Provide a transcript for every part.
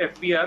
FBR,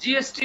GST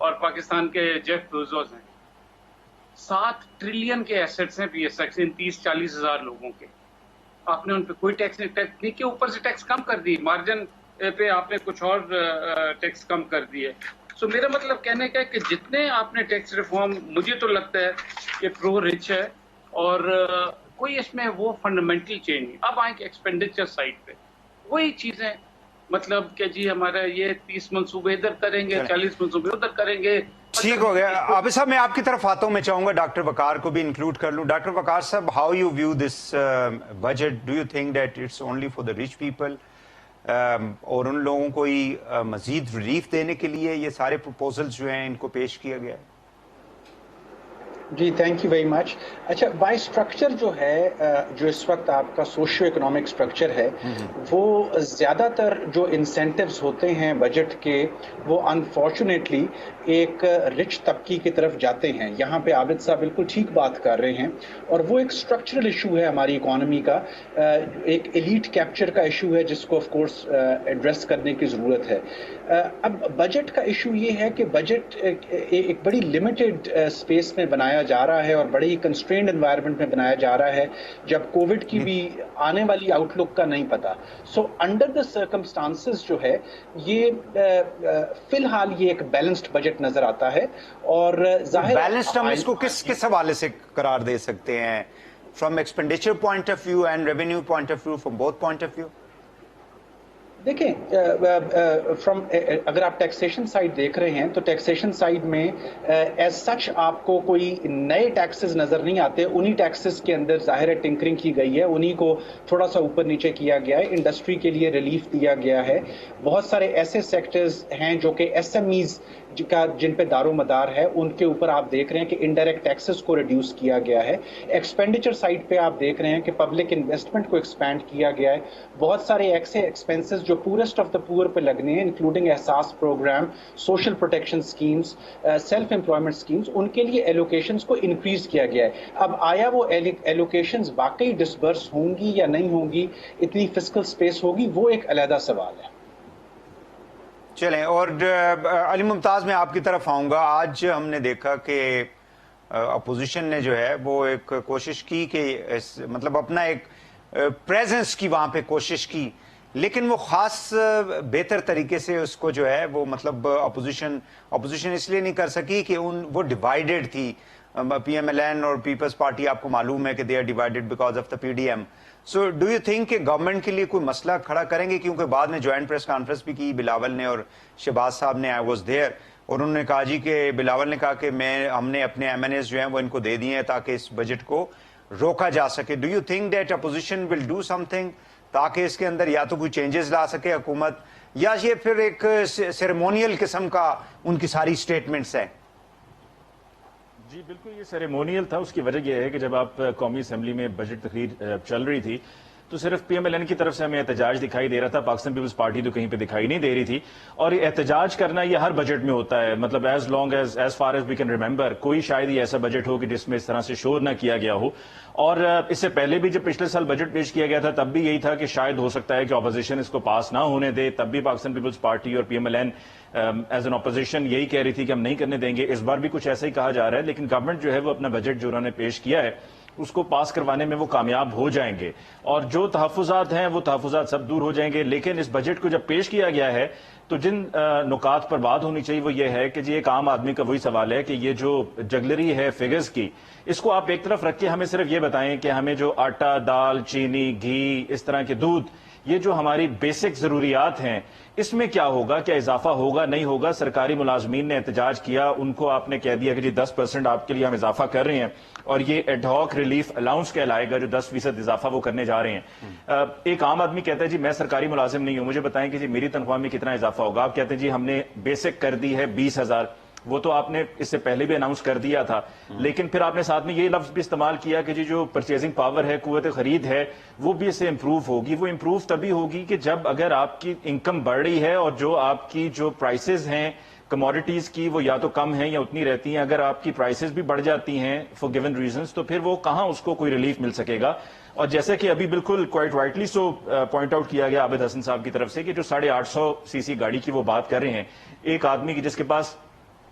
اور پاکستان کے Jeff Bezos ہیں. 7 ٹریلین کے ایسٹس ہیں پی ایس ایکس ان 30-40 ہزار لوگوں کے. آپ نے ان پہ کوئی ٹیکس نہیں کیا، اوپر سے ٹیکس کم کر دی، مارجن پہ آپ نے کچھ اور ٹیکس کم کر دیے. سو میرا مطلب کہنے کا ہے کہ جتنے آپ نے ٹیکس ریفارم، مجھے تو لگتا ہے کہ پرو رچ ہے اور کوئی اس میں وہ فنڈامنٹل چینج نہیں. اب آئیں کہ ایکسپینڈیچر سائڈ پہ وہی چیزیں، مطلب کہ جی ہمارا یہ 30 منصوبے ادھر کریں گے، 40 منصوبے ادھر کریں گے. ٹھیک ہو گیا. عابد صاحب میں آپ کی طرف آتا ہوں، میں چاہوں گا ڈاکٹر وقار کو بھی انکلوڈ کر لوں. ڈاکٹر وقار صاحب، how you view this budget? Do you think that it's only for the rich people اور ان لوگوں کو ہی مزید ریلیف دینے کے لیے یہ سارے پروپوزلز جو ہیں ان کو پیش کیا گیا ہے؟ جی تھینک یو ویری مچ. اچھا، بائی اسٹرکچر جو ہے، جو اس وقت آپ کا سوشیو اکنامک اسٹرکچر ہے، وہ زیادہ تر جو انسینٹیوز ہوتے ہیں بجٹ کے، وہ انفارچونیٹلی ایک رچ طبقے کی طرف جاتے ہیں. یہاں پہ عابد صاحب بالکل ٹھیک بات کر رہے ہیں، اور وہ ایک اسٹرکچرل ایشو ہے ہماری اکانومی کا، ایک ایلیٹ کیپچر کا ایشو ہے جس کو آف کورس ایڈریس کرنے کی ضرورت ہے. اب بجٹ کا ایشو یہ ہے کہ بجٹ ایک بڑی لمیٹڈ اسپیس میں بنایا جا رہا ہے اور بڑی ہی کنسٹرینڈ انوائرمنٹ میں بنایا جا رہا ہے، جب کووڈ کی بھی آنے والی آؤٹ لک کا نہیں پتا. سو انڈر دا سرکمسٹانسز جو ہے یہ فی الحال یہ ایک بیلنسڈ بجٹ نظر آتا ہے. اور ظاہر بیلنسڈ ہم اس کو کس حوالے سے قرار دے سکتے ہیں؟ From expenditure point of view and revenue point of view, from both point of view? دیکھیں، اگر آپ ٹیکسیشن سائڈ دیکھ رہے ہیں تو ٹیکسیشن سائڈ میں ایز سچ آپ کو کوئی نئے ٹیکسز نظر نہیں آتے. انہی ٹیکسز کے اندر ظاہر ہے ٹنکرنگ کی گئی ہے، انہی کو تھوڑا سا اوپر نیچے کیا گیا ہے. انڈسٹری کے لیے ریلیف دیا گیا ہے. بہت سارے ایسے سیکٹرز ہیں جو کہ ایس ایم ایز کا جن پہ دار و مدار ہے، ان کے اوپر آپ دیکھ رہے ہیں کہ انڈائریکٹ ٹیکسز کو ریڈیوس کیا گیا ہے. ایکسپینڈیچر سائڈ پہ آپ دیکھ رہے ہیں کہ پبلک انویسٹمنٹ کو ایکسپینڈ کیا گیا ہے. بہت سارے ایسے ایکسپینسز جو پورسٹ آف دا پور پہ لگنے ہیں، including Ehsaas program, social protection schemes, self employment schemes, ان کے لیے ایلوکیشنز کو انکریز کیا گیا ہے. اب آیا وہ ایلوکیشنز واقعی ڈسبرس ہوں گی یا نہیں ہوں گی، اتنی فسکل سپیس ہوگی، وہ ایک علیحدہ سوال ہے. چلیں، اور علی ممتاز میں آپ کی طرف آؤں گا. آج ہم نے دیکھا کہ اپوزیشن نے جو ہے وہ ایک کوشش کی کہ مطلب اپنا ایک پریزنس کی وہاں پہ کوشش کی، لیکن وہ خاص بہتر طریقے سے اس کو جو ہے وہ مطلب اپوزیشن اس لیے نہیں کر سکی کہ وہ ڈیوائیڈڈ تھی. پی ایم ایل این اور پیپلز پارٹی آپ کو معلوم ہے کہ they are divided because of the P D M. So do you think کہ گورنمنٹ کے لیے کوئی مسئلہ کھڑا کریں گے؟ کیونکہ بعد میں جوائنٹ پریس کانفرنس بھی کی بلاول نے اور شہباز صاحب نے، آئی واز دیئر، اور انہوں نے کہا جی کہ بلاول نے کہا کہ ہم نے اپنے ایم این ایز جو ہیں وہ ان کو دے دیے ہیں تاکہ اس بجٹ کو روکا جا سکے. Do you think that opposition will do some thing تاکہ اس کے اندر یا تو کوئی چینجز لا سکے حکومت، یا یہ پھر ایک سیریمونیل قسم کا ان کی ساری سٹیٹمنٹس ہیں؟ جی بالکل، یہ سیریمونیل تھا. اس کی وجہ یہ ہے کہ جب آپ قومی اسمبلی میں بجٹ تقریر چل رہی تھی تو صرف پی ایم ایل این کی طرف سے ہمیں احتجاج دکھائی دے رہا تھا، پاکستان پیپلز پارٹی تو کہیں پہ دکھائی نہیں دے رہی تھی. اور یہ احتجاج کرنا یہ ہر بجٹ میں ہوتا ہے، مطلب as far as we can remember کوئی شاید یہ ایسا بجٹ ہو کہ جس میں اس طرح سے شور نہ کیا گیا ہو. اور اس سے پہلے بھی جب پچھلے سال بجٹ پیش کیا گیا تھا تب بھی یہی تھا کہ شاید ہو سکتا ہے کہ اپوزیشن اس کو پاس نہ ہونے دے، تب بھی پاکستان پیپلز پارٹی اور P M L N as an opposition یہی کہہ رہی تھی کہ ہم نہیں کرنے دیں گے. اس بار بھی کچھ ایسا ہی کہا جا رہا ہے، لیکن گورنمنٹ جو ہے وہ اپنا بجٹ جو انہوں نے پیش کیا ہے اس کو پاس کروانے میں وہ کامیاب ہو جائیں گے، اور جو تحفظات ہیں وہ تحفظات سب دور ہو جائیں گے. لیکن اس بجٹ کو جب پیش کیا گیا ہے تو جن نکات پر بات ہونی چاہیے وہ یہ ہے کہ جی ایک عام آدمی کا وہی سوال ہے کہ یہ جو جگلری ہے فگرز کی، اس کو آپ ایک طرف رکھ کے ہمیں صرف یہ بتائیں کہ ہمیں جو آٹا، دال، چینی، گھی، اس طرح کے دودھ، یہ جو ہماری بیسک ضروریات ہیں، اس میں کیا ہوگا، کیا اضافہ ہوگا نہیں ہوگا. سرکاری ملازمین نے احتجاج کیا، ان کو آپ نے کہہ دیا کہ جی 10% آپ کے لیے ہم اضافہ کر رہے ہیں، اور یہ ایڈ ہاک ریلیف الاؤنس کہلائے گا جو 10% اضافہ وہ کرنے جا رہے ہیں. ایک عام آدمی کہتا ہے جی میں سرکاری ملازم نہیں ہوں، مجھے بتائیں کہ جی میری تنخواہ میں کتنا اضافہ ہوگا. آپ کہتے ہیں جی ہم نے بیسک کر دی ہے 20,000، وہ تو آپ نے اس سے پہلے بھی اناؤنس کر دیا تھا، لیکن پھر آپ نے ساتھ میں یہ لفظ بھی استعمال کیا کہ جی جو پرچیزنگ پاور ہے، قوت خرید ہے، وہ بھی اس سے امپروو ہوگی. وہ امپروو تبھی ہوگی کہ جب اگر آپ کی انکم بڑھ رہی ہے اور جو آپ کی جو پرائسز ہیں کموڈیٹیز کی وہ یا تو کم ہیں یا اتنی رہتی ہیں. اگر آپ کی پرائسز بھی بڑھ جاتی ہیں فار گیون ریزنز تو پھر وہ کہاں اس کو کوئی ریلیف مل سکے گا. اور جیسے کہ ابھی بالکل quite rightly so point out کیا گیا عابد حسن صاحب کی طرف سے کہ جو 850 cc گاڑی کی وہ بات کر رہے ہیں، ایک آدمی کی جس کے پاس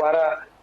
12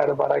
12.5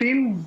3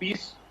$20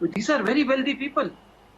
These are very wealthy people,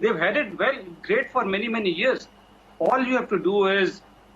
they've had it well, great for many years. All you have to do is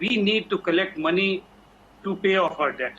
we need to collect money to pay off our debt.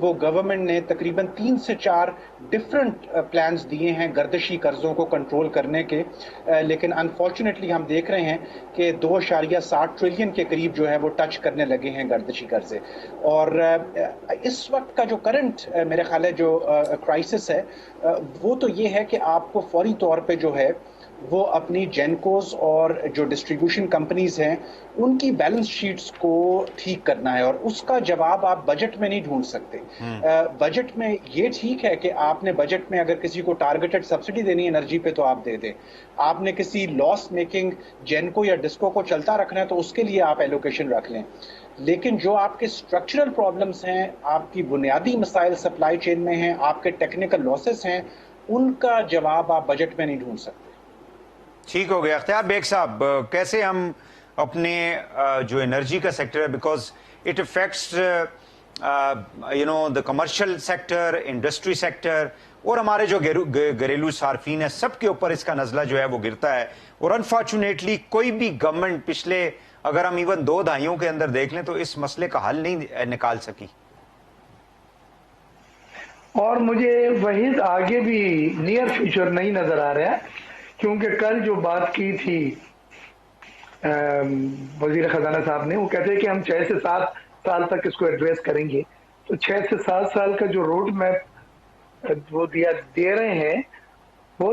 وہ گورنمنٹ نے تقریباً 3 سے 4 ڈفرنٹ پلانز دیے ہیں گردشی قرضوں کو control کرنے کے، لیکن انفارچونیٹلی ہم دیکھ رہے ہیں کہ 2.60 ٹریلین کے قریب جو ہے وہ ٹچ کرنے لگے ہیں گردشی قرضے. اور اس وقت کا جو کرنٹ میرے خیال ہے جو کرائسس ہے وہ تو یہ ہے کہ آپ کو فوری طور پہ جو ہے وہ اپنی جینکوز اور جو ڈسٹریبیوشن کمپنیز ہیں ان کی بیلنس شیٹس کو ٹھیک کرنا ہے، اور اس کا جواب آپ بجٹ میں نہیں ڈھونڈ سکتے. بجٹ میں یہ ٹھیک ہے کہ آپ نے بجٹ میں اگر کسی کو ٹارگیٹڈ سبسڈی دینی ہے انرجی پہ تو آپ دے دیں، آپ نے کسی لاس میکنگ جینکو یا ڈسکو کو چلتا رکھنا ہے تو اس کے لیے آپ ایلوکیشن رکھ لیں. لیکن جو آپ کے اسٹرکچرل پرابلمس ہیں، آپ کی بنیادی مسائل سپلائی چین میں ہیں، آپ کے ٹیکنیکل لاسز ہیں، ان کا جواب آپ بجٹ میں نہیں ڈھونڈ سکتے. ٹھیک ہو گیا. اختیار بیگ صاحب، کیسے ہم اپنے جو انرجی کا سیکٹر ہے، because it affects the commercial sector, industry sector, اور ہمارے جو گھریلو صارفین ہیں، سب کے اوپر اس کا نزلہ جو ہے وہ گرتا ہے. اور انفارچونیٹلی کوئی بھی گورنمنٹ پچھلے اگر ہم ایون 2 دہائیوں کے اندر دیکھ لیں تو اس مسئلے کا حل نہیں نکال سکی. اور مجھے وہی آگے بھی نیئر فیوچر نہیں نظر آ رہا ہے، کیونکہ کل جو بات کی تھی وزیر خزانہ صاحب نے، وہ کہتے ہیں کہ ہم 6 سے 7 سال تک اس کو ایڈریس کریں گے. تو 6 سے 7 سال کا جو روڈ میپ وہ دے رہے ہیں، وہ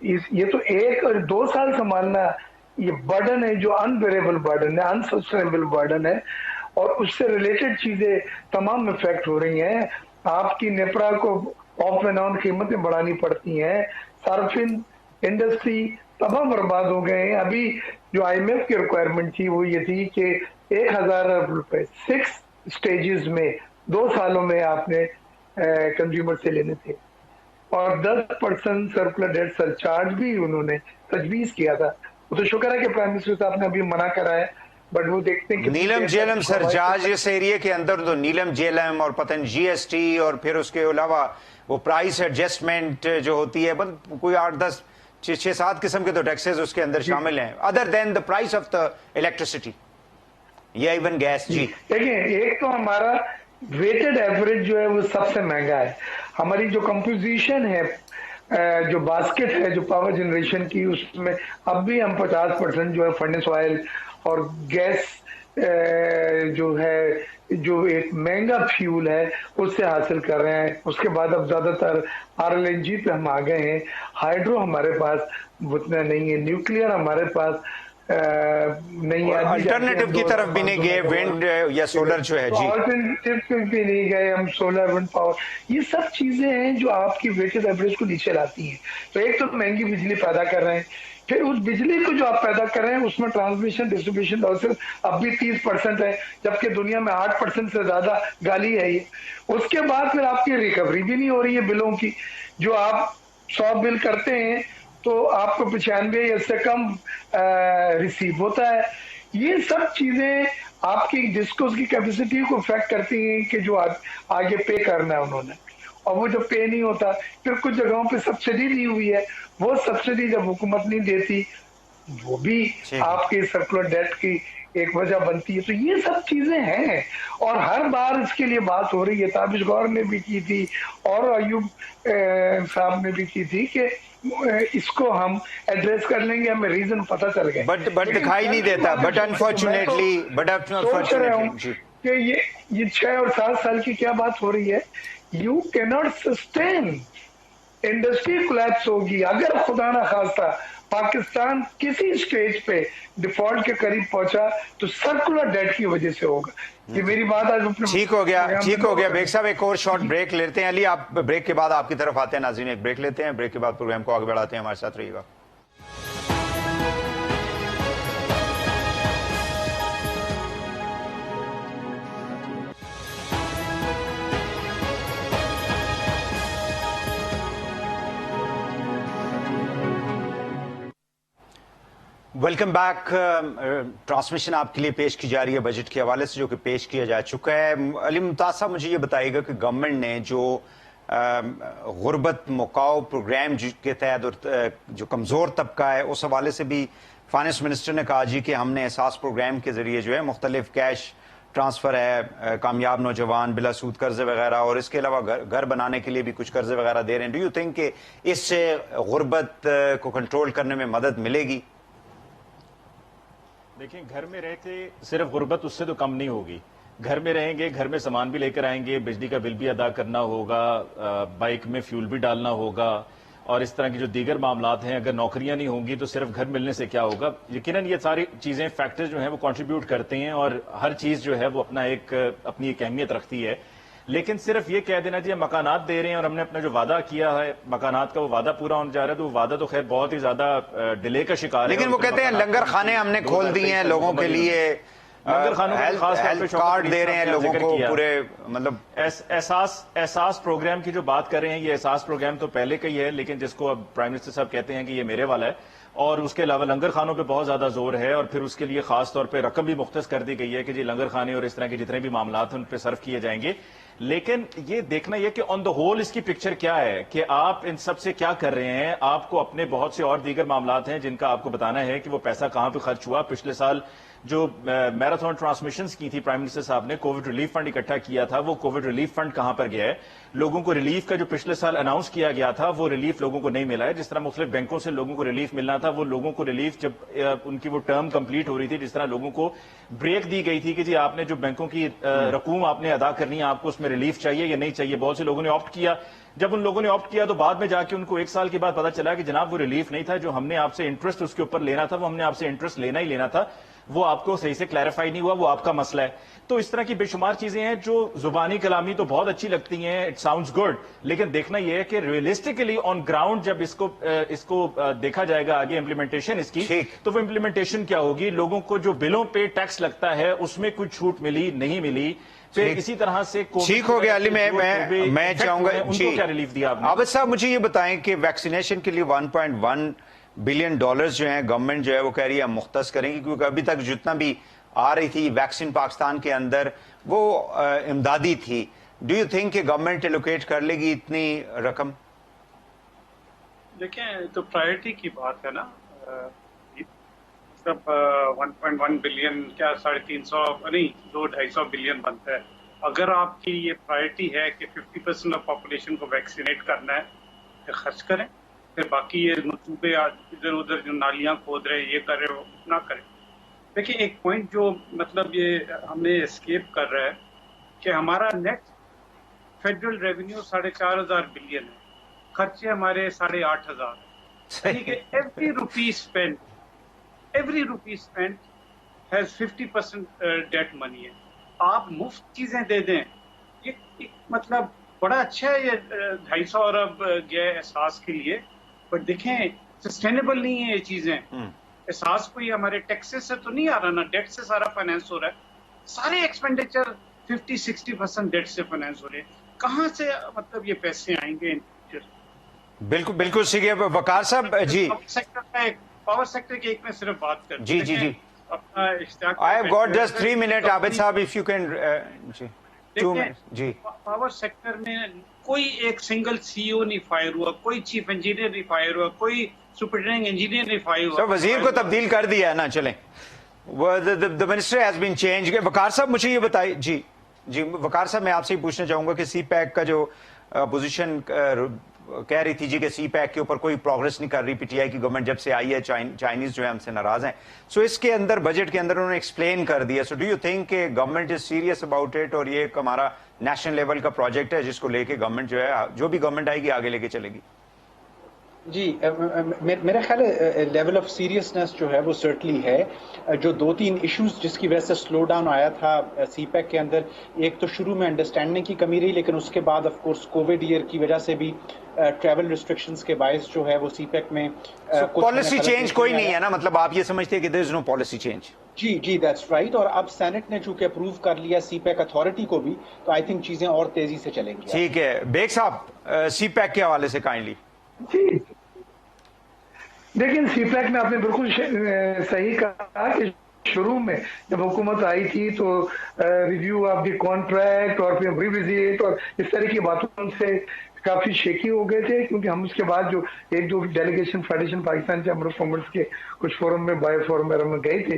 یہ تو 1 اور 2 سال سنبھالنا یہ برڈن ہے، جو انبیریبل برڈن ہے، انسسٹینیبل برڈن ہے، اور اس سے ریلیٹڈ چیزیں تمام افیکٹ ہو رہی ہیں. آپ کی نیپرا کو آف اینڈ آن قیمتیں بڑھانی پڑتی ہیں، صارفین انڈسٹری تمام برباد ہو گئے ہیں. ابھی جو آئی ایم ایف کی ریکوائرمنٹ تھی وہ یہ تھی کہ 1,000 ارب روپے 6 سٹیجز میں 2 سالوں میں آپ نے کنزیومر سے لینے تھے، اور 10% سرکولر ڈیٹ سرچارج بھی انہوں نے تجویز کیا تھا. وہ تو شکر ہے کہ پرائم منسٹر صاحب نے ابھی منع کرا ہے، بٹ وہ دیکھتے ہیں کہ نیلم جیلم سرچارج اس ایریے کے اندر تو نیلم جیلم اور پتن جی ایس ٹی، اور پھر اس کے علاوہ وہ پرائس ایڈجسٹمنٹ جو ہوتی ہے، کوئی 8-10 6-7 قسم کے تو ٹیکسز اس کے اندر شامل ہیں، other than the price of the electricity یا ایون گیس. جی دیکھیں، ایک تو ہمارا ویٹڈ ایوریج جو ہے وہ سب سے مہنگا ہے. ہماری جو کمپوزیشن ہے، جو باسکٹ ہے جو پاور جنریشن کی، اس میں اب بھی ہم 50% جو ہے فرنس آئل اور گیس جو ہے جو ایک مہنگا فیول ہے اس سے حاصل کر رہے ہیں. اس کے بعد اب زیادہ تر RLNG پہ ہم آ گئے ہیں. ہائیڈرو ہمارے پاس اتنا نہیں ہے، نیوکلیئر ہمارے پاس نہیں ہے، الٹرنیٹو کی طرف بھی نہیں گئے، ونڈ یا سولر جو ہے. جی الٹرنیٹو بھی نہیں گئے ہم، سولر ونڈ پاور. یہ سب چیزیں ہیں جو آپ کی ویٹڈ ایوریج کو نیچے لاتی ہیں. تو ایک تو مہنگی بجلی پیدا کر رہے ہیں، پھر اس بجلی کو جو آپ پیدا کر رہے ہیں اس میں ٹرانسمیشن ڈسٹریبیوشن لاسز اب بھی 30% ہے، جبکہ دنیا میں 8% سے زیادہ گالی ہے یہ. اس کے بعد پھر آپ کی ریکوری بھی نہیں ہو رہی ہے بلوں کی. جو آپ 100 بل کرتے ہیں تو آپ کو 95 یا اس سے کم ریسیو ہوتا ہے. یہ سب چیزیں آپ کی ڈسکوز کی کیپیسٹی کو افیکٹ کرتی ہیں کہ جو آگے پے کرنا ہے انہوں نے، اور وہ جب پے نہیں ہوتا، پھر کچھ جگہوں پہ سبسڈی دی ہوئی ہے، وہ سبسڈی جب حکومت نہیں دیتی وہ بھی آپ کی سرکولر ڈیٹ کی ایک وجہ بنتی ہے. تو یہ سب چیزیں ہیں، اور ہر بار اس کے لیے بات ہو رہی ہے. تابش گور نے بھی کی تھی اور ایوب صاحب نے بھی کی تھی کہ اس کو ہم ایڈریس کر لیں گے، ہمیں ریزن پتہ چل گئے، بٹ دکھائی نہیں دیتا. بٹ انفارچونیٹلی سوچ رہا ہوں کہ یہ 6 اور 7 سال کی کیا بات ہو رہی ہے. یو کی ناٹ سسٹین، انڈسٹری کولیپس ہوگی. اگر خدا نہ خواستہ پاکستان کسی سٹیج پہ ڈیفالٹ کے قریب پہنچا تو سرکولر ڈیٹ کی وجہ سے ہوگا. یہ میری بات آج ٹھیک ہو گیا بیگ صاحب. ایک اور شارٹ بریک لیتے ہیں. علی، آپ بریک کے بعد آپ کی طرف آتے ہیں. ناظرین ایک بریک لیتے ہیں، بریک کے بعد پروگرام کو آگے بڑھاتے ہیں. ہمارے ساتھ رہیے گا. Welcome back. ٹرانسمیشن آپ کے لیے پیش کی جا رہی ہے بجٹ کے حوالے سے، جو کہ پیش کیا جا چکا ہے. علی ممتاز صاحب، مجھے یہ بتائیے گا کہ گورنمنٹ نے جو غربت مکاؤ پروگرام کے تحت اور جو کمزور طبقہ ہے اس حوالے سے بھی فائنانس منسٹر نے کہا جی کہ ہم نے احساس پروگرام کے ذریعے جو ہے مختلف کیش ٹرانسفر ہے, کامیاب نوجوان بلا سود قرضے وغیرہ, اور اس کے علاوہ گھر بنانے کے لیے بھی کچھ قرضے وغیرہ دے رہے ہیں. ڈو یو تھنک کہ اس سے غربت کو کنٹرول کرنے میں مدد ملے گی؟ دیکھیں, گھر میں رہ کے صرف غربت اس سے تو کم نہیں ہوگی. گھر میں رہیں گے, گھر میں سامان بھی لے کر آئیں گے, بجلی کا بل بھی ادا کرنا ہوگا, بائک میں فیول بھی ڈالنا ہوگا, اور اس طرح کی جو دیگر معاملات ہیں. اگر نوکریاں نہیں ہوں گی تو صرف گھر ملنے سے کیا ہوگا؟ یقیناً یہ ساری چیزیں, فیکٹر جو ہیں وہ کنٹریبیوٹ کرتے ہیں, اور ہر چیز جو ہے وہ اپنی ایک اہمیت رکھتی ہے. لیکن صرف یہ کہہ دینا چاہیے مکانات دے رہے ہیں اور ہم نے اپنا جو وعدہ کیا ہے مکانات کا وہ وعدہ پورا ہونے جا رہا ہے, تو وہ وعدہ تو خیر بہت ہی زیادہ ڈیلے کا شکار ہے. لیکن وہ کہتے ہیں لنگر خانے ہم نے کھول دیے ہیں لوگوں کے لیے, لنگر خانوں میں خاص طور پہ کارڈ دے رہے ہیں لوگوں کو پورے, مطلب احساس پروگرام کی جو بات کر رہے ہیں, یہ احساس پروگرام تو پہلے کا ہی ہے, لیکن جس کو اب پرائم منسٹر صاحب کہتے ہیں کہ یہ میرے والا ہے. اور اس کے علاوہ لنگر خانوں پہ بہت زیادہ زور ہے, اور پھر اس کے لیے خاص طور پہ رقم بھی مختص کر دی گئی ہے کہ جی لنگر خانے اور اس طرح کے جتنے بھی معاملات ہیں ان پہ صرف کیے جائیں گے. لیکن یہ دیکھنا یہ کہ آن دا ہول اس کی پکچر کیا ہے, کہ آپ ان سب سے کیا کر رہے ہیں. آپ کو اپنے بہت سے اور دیگر معاملات ہیں جن کا آپ کو بتانا ہے کہ وہ پیسہ کہاں پہ خرچ ہوا. پچھلے سال جو میراتھن ٹرانسمیشنز کی تھی پرائم منسٹر صاحب نے, کووڈ ریلیف فنڈ اکٹھا کیا تھا, وہ کووڈ ریلیف فنڈ کہاں پر گیا ہے؟ لوگوں کو ریلیف کا جو پچھلے سال اناؤنس کیا گیا تھا وہ ریلیف لوگوں کو نہیں ملا ہے. جس طرح مختلف بینکوں سے لوگوں کو ریلیف ملنا تھا, وہ لوگوں کو ریلیف جب ان کی وہ ٹرم کمپلیٹ ہو رہی تھی, جس طرح لوگوں کو بریک دی گئی تھی کہ جی آپ نے جو بینکوں کی رقوم آپ نے ادا کرنی ہے, آپ کو اس میں ریلیف چاہیے یا نہیں چاہیے. بہت سے لوگوں نے آپٹ کیا. جب ان لوگوں نے آپٹ کیا تو بعد میں جا کے ان کو ایک سال کے بعد پتا چلا کہ جناب وہ ریلیف نہیں تھا, جو ہم نے آپ سے انٹرسٹ اس کے اوپر لینا تھا وہ ہم نے آپ سے انٹرسٹ لینا ہی لینا تھا, وہ آپ کو صحیح سے کلیریفائی نہیں ہوا, وہ آپ کا مسئلہ ہے. تو اس طرح کی بے شمار چیزیں ہیں جو زبانی کلامی تو بہت اچھی لگتی ہیں, اٹ ساؤنڈز گڈ, لیکن دیکھنا یہ ہے کہ ریئلسٹکلی آن گراؤنڈ جب اس کو دیکھا جائے گا آگے امپلیمنٹیشن اس کی, تو وہ امپلیمنٹیشن کیا ہوگی. لوگوں کو جو بلوں پہ ٹیکس لگتا ہے اس میں کچھ چھوٹ ملی نہیں ملی. پھر اسی طرح سے ٹھیک ہو گیا. علی میں چاہوں گا ان کو کیا ریلیف دیا آپ نے؟ عابد صاحب مجھے یہ بتائیں کہ ویکسینیشن کے لیے 1.1 بلین ڈالرز جو ہیں گورنمنٹ جو ہے وہ کہہ رہی ہے مختص کریں گی, کیونکہ ابھی تک جتنا بھی آ رہی تھی ویکسین پاکستان کے اندر وہ امدادی تھی. ڈو یو تھنک کہ گورنمنٹ ایلوکیٹ کر لے گی اتنی رقم؟ دیکھیں تو پرائرٹی کی بات ہے نا, سب 1.1 بلین کیا 350 نہیں 200-250 بلین بنتا ہے. اگر آپ کی یہ پرائرٹی ہے کہ 50% آف پاپولیشن کو ویکسینیٹ کرنا ہے, پھر خرچ کریں, پھر باقی یہ منصوبے ادھر ادھر جو نالیاں کھود رہے ہیں یہ کر رہے ہو نہ کریں. دیکھیں ایک پوائنٹ جو مطلب یہ ہم نے اسکیپ کر رہا ہے کہ ہمارا نیٹ فیڈرل ریونیو 4,500 بلین ہے, خرچے ہمارے 8,500, یعنی کہ every rupee spend has 50% debt money ہے. آپ مفت چیزیں دے دیں, یہ مطلب بڑا اچھا ہے, یہ 250 ارب گیا ہے احساس کے لیے, بٹ دیکھیں سسٹینیبل نہیں ہے یہ چیزیں. احساس کو یہ ہمارے ٹیکسز سے تو نہیں آ رہا نا, ڈیٹ سے سارا فائنینس ہو رہا ہے, سارے ایکسپینڈیچر 50-60% ڈیٹ سے فائنینس ہو رہے ہیں. کہاں سے مطلب یہ پیسے آئیں گے؟ بالکل بالکل سیکھیے وقار صاحب. جی پاور سیکٹر کی ایک میں صرف بات کر جی اپنا اشتیاق, I have got just 3 minutes عابد صاحب, if you can 2 minutes. جی پاور سیکٹر میں کوئی ایک سنگل سی او نہیں فائر ہوا, کوئی چیف انجینئر نہیں فائر ہوا, کوئی سپرنٹینڈنگ انجینئر نہیں فائر ہوا. سر وزیر کو تبدیل کر دیا ہے نا, چلیں the minister has been changed. وقار صاحب مجھے یہ بتائیے. جی وقار صاحب میں آپ سے ہی پوچھنا چاہوں گا کہ سی پیک کا جو پوزیشن کہہ رہی تھی جی کہ سی پیک کے اوپر کوئی پروگرس نہیں کر رہی پی ٹی آئی کی گورنمنٹ جب سے آئی ہے, چائنیز جو ہے ہم سے ناراض ہیں. سو اس کے اندر بجٹ کے اندر انہوں نے ایکسپلین کر دیا. سو ڈو یو تھنک کہ government is serious about it, اور یہ ایک ہمارا نیشنل لیول کا پروجیکٹ ہے جس کو لے کے گورنمنٹ جو ہے جو بھی گورنمنٹ آئے گی آگے لے کے چلے گی؟ جی میرا خیال ہے لیول آف سیریسنس جو ہے وہ سرٹنلی ہے. جو 2-3 ایشوز جس کی وجہ سے سلو ڈاؤن آیا تھا سی پیک کے اندر, ایک تو شروع میں انڈرسٹینڈنگ کی کمی رہی, لیکن اس کے بعد آف کورس کووڈ ایئر کی وجہ سے بھی ٹریول ریسٹرکشنز کے باعث جو ہے وہ سی پیک میں پالیسی چینج کوئی نہیں ہے نا, مطلب آپ یہ سمجھتے ہیں کہ there is no policy change? جی دیٹس رائٹ. اور اب سینٹ نے چونکہ اپروو کر لیا سی پیک اتھارٹی کو بھی, تو آئی تھنک چیزیں اور تیزی سے چلیں گی. ٹھیک ہے بیگ صاحب, سی پیک کے حوالے سے کائنڈلی. جی لیکن سی پیک میں آپ نے بالکل صحیح کہا کہ شروع میں جب حکومت آئی تھی تو ریویو آف دی کانٹریکٹ اور پھر ریویزٹ اور اس طرح کی باتوں سے کافی شیکی ہو گئے تھے, کیونکہ ہم اس کے بعد جو 1-2 delegation federation Pakistan chamber of commerce کے کچھ فورم میں بایو فورم وغیرہ میں گئے تھے,